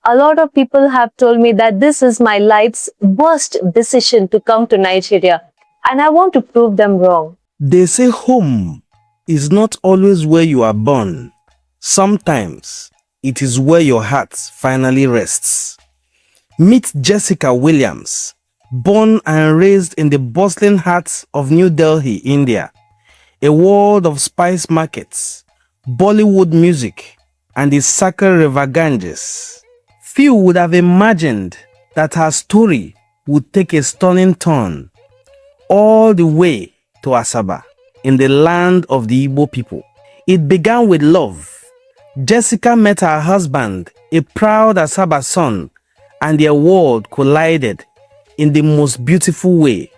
a lot of people have told me that this is my life's worst decision to come to Nigeria. And I want to prove them wrong. They say home is not always where you are born. Sometimes it is where your heart finally rests. Meet Jessica Williams, born and raised in the bustling heart of New Delhi, India, a world of spice markets, Bollywood music, and the Sakar River Ganges. Few would have imagined that her story would take a stunning turn all the way to Asaba, in the land of the Igbo people. It began with love. Jessica met her husband, a proud Asaba son, and their world collided in the most beautiful way.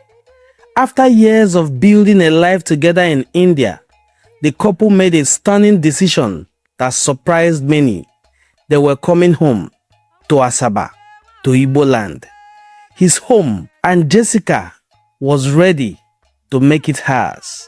After years of building a life together in India, the couple made a stunning decision that surprised many. They were coming home to Asaba, to Igbo land, his home, and Jessica was ready to make it hers.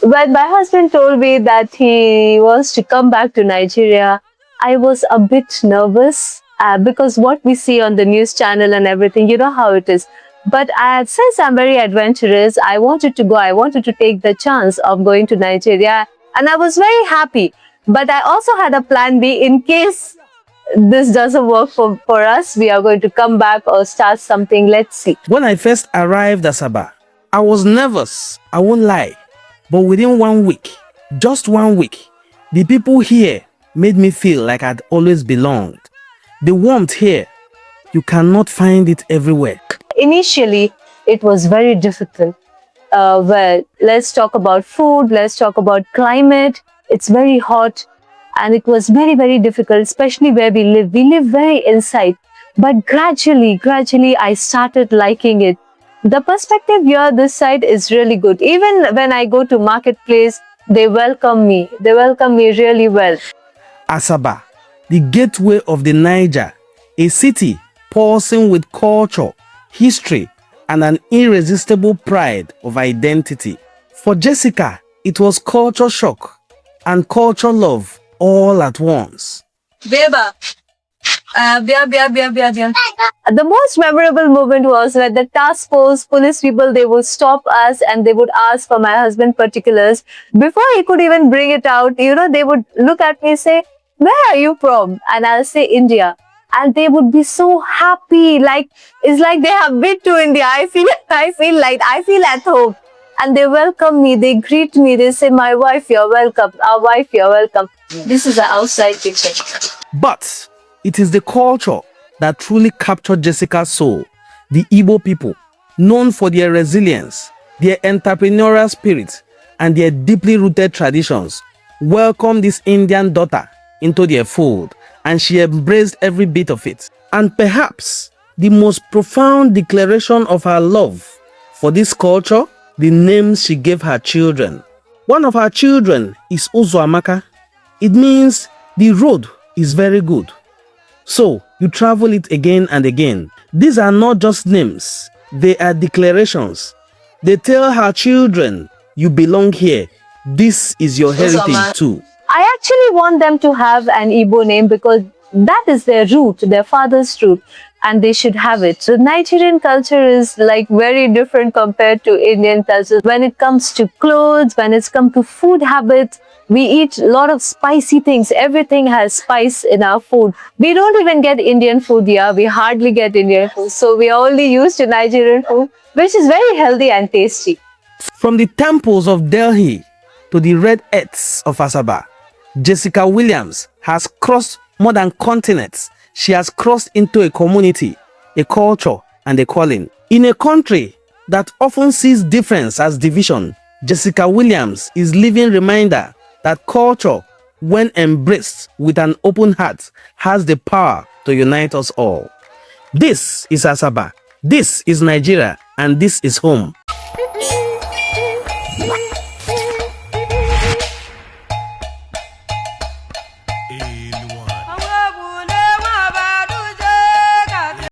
When my husband told me that he was to come back to Nigeria, I was a bit nervous because what we see on the news channel and everything, you know how it is. But since I'm very adventurous, I wanted to go. I wanted to take the chance of going to Nigeria. And I was very happy. But I also had a plan B in case this doesn't work for us. We are going to come back or start something. Let's see. When I first arrived at Asaba, I was nervous. I won't lie. But within 1 week, just 1 week, the people here made me feel like I'd always belonged. The warmth here, you cannot find it everywhere. Initially, it was very difficult. Well, let's talk about food, let's talk about climate. It's very hot and it was very, very difficult, especially where we live. We live very inside. But gradually, I started liking it. The perspective here, this side is really good. Even when I go to marketplace, they welcome me. They welcome me really well. Asaba, the gateway of the Niger, a city pulsing with culture, history, and an irresistible pride of identity. For Jessica, it was culture shock and culture love all at once. Beba. The most memorable moment was when the task force police people, they would stop us and they would ask for my husband particulars. Before he could even bring it out, you know, they would look at me and say, "Where are you from?" And I'll say, "India." And they would be so happy, like it's like they have been to India. I feel at home. And they welcome me, they greet me, they say, "My wife, you're welcome. Our wife, you're welcome." This is the outside picture. But it is the culture that truly captured Jessica's soul. The Igbo people, known for their resilience, their entrepreneurial spirit, and their deeply rooted traditions, welcomed this Indian daughter into their fold, and she embraced every bit of it. And perhaps the most profound declaration of her love for this culture, the names she gave her children. One of her children is Uzoamaka. It means the road is very good. So you travel it again and again. These are not just names, they are declarations. They tell her children, you belong here. This is your heritage too. I actually want them to have an Igbo name because that is their root, their father's root, and they should have it. So Nigerian culture is like very different compared to Indian culture. When it comes to clothes, when it's come to food habits, we eat a lot of spicy things. Everything has spice in our food. We don't even get Indian food here. We hardly get Indian food. So we are only used to Nigerian food, which is very healthy and tasty. From the temples of Delhi to the red earths of Asaba, Jessica Williams has crossed more than continents. She has crossed into a community, a culture, and a calling. In a country that often sees difference as division, Jessica Williams is a living reminder that culture, when embraced with an open heart, has the power to unite us all. This is Asaba, this is Nigeria, and this is home.